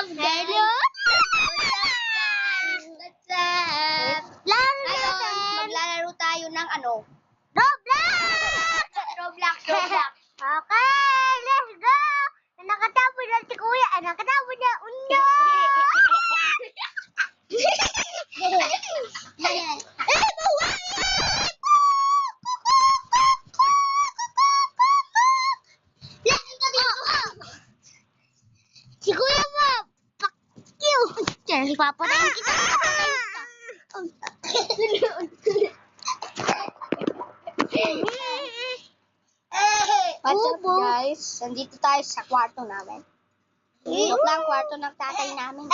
Hello! What's up? Ngayon, maglalaro tayo ng ano? Roblox! Roblox. Okay, let's go! Nakatapon na si Kuya. Nakatapon na. Uno! Si Kuya mo! Fuck you! Papatayin kita! What's up, Opo. guys? Nandito tayo sa kwarto namin. Tulog lang kwarto ng tatay namin.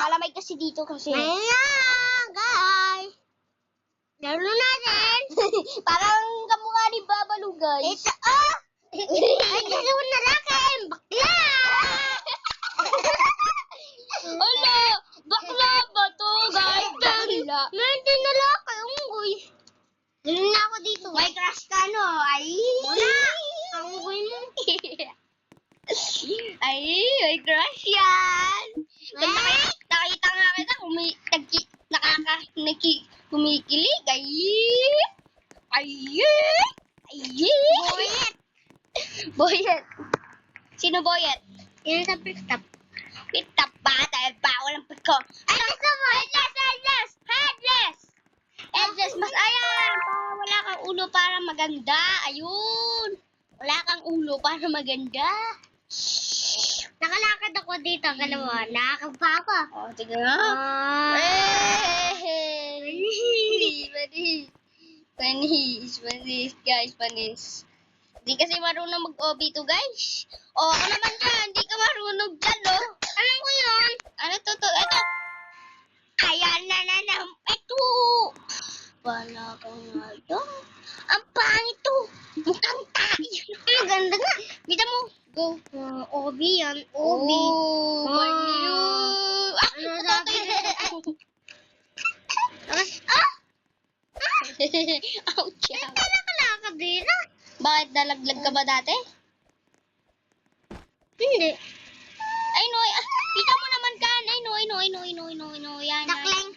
Malamig kasi dito kasi. Ayan, guys! Laro natin! Parang kamukha ni Babalu, guys. Ito, oh! Ay, gagawin na natin! Bakla! Ala! Bakla ba to, guys? Bakla. Hindi na lang kayo, unggoy. Ganun na ako dito. May crush ka, no? Ay! Wala! Ang unggoy mo. Ay, may crush yan! Wait! Nakita nga kita, kumikilig. Ay! Ay! Ay! Boyet! Boyet. Sino Boyet? Yan sa pick-up. Pitap ba? Dahil bawal ang pit ko. Ay, gusto mo! Headless. Mas ayan. Para wala kang ulo para maganda. Ayun. Wala kang ulo para maganda. Nakalakad ako dito. Kala mo, nakakaba ako. Oh, tignan nga. Panis, guys, panis. Hindi kasi marunong mag-OB to, guys. Oh, ako naman dyan, hindi ka marunong dyan, no? Alam ko yun. Ano to? Ito. Ayan na. Ito. Wala kang nga dyan. Ang pangit to. Mukhang tayo. Ang ganda nga. Kita mo. Go. OB yan. OB. Oh, baliw. Ano sabi niya? Ouch. Hindi nakalakad dito. Bakit nalaglag ka ba dati? Hindi. Ay no, kita mo naman kan. Ay no. Yan. Dakling.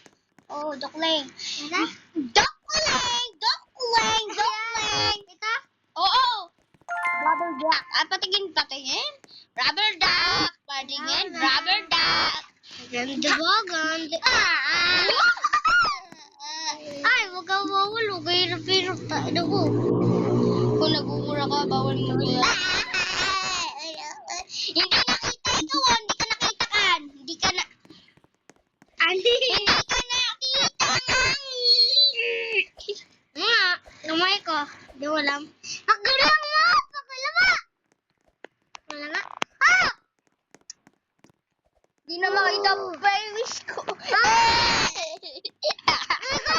Oh, dokling. Ano? Dokling. Ito? Oo. Rubber duck. Patingin. Rubber duck. Patingin. Rubber duck. Ganda ba? Ganda. Ay, wag ka mawalo. Hirap-hirap tayo ko. Kung nagmumura ka, bawal mo yan. Hindi nakita ikaw, hindi ka nakita kan. Hindi ka nakita. Nga, lumay ko. Di ko alam. Pagkalang mo! Pagkalama! Wala nga. Ah! Hindi na makita pa yung wish ko. Ikaw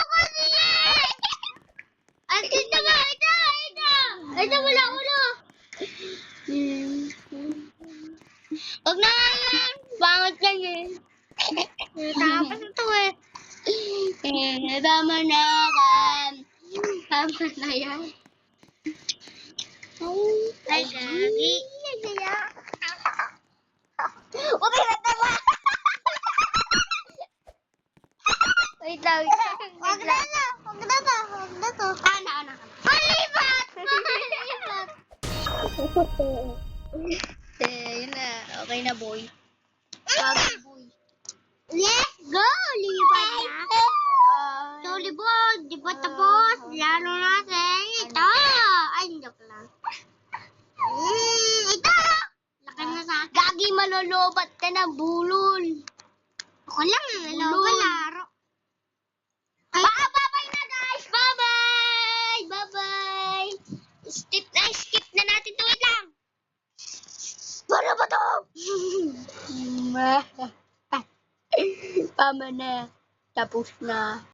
kasi yan! Ay, ito ba? Ito! Ito, wala ulo. Huwag na yan. Bangot yan eh. Tapos ito eh. Tama na kan. Tama na yan. Ay, gagi. Huwag na tawa. Wait lang. Wag na to. Wag na to. Wag na to. Ana. Malibat! Malibat! Yun na. Okay na, boy. Sabi, boy. Let's go! Libat na. So, libot. Di ba tapos? Lalo natin. Ito. Ay, joke lang. Ito. Laki na sa akin. Gagi, malolobat ka na, bulol. Ako lang. Bulol. Laro. Ay, Bye-bye na, guys! Bye-bye! Skip na natin to. Wait lang. Para ba to? Tama na. Tapos na.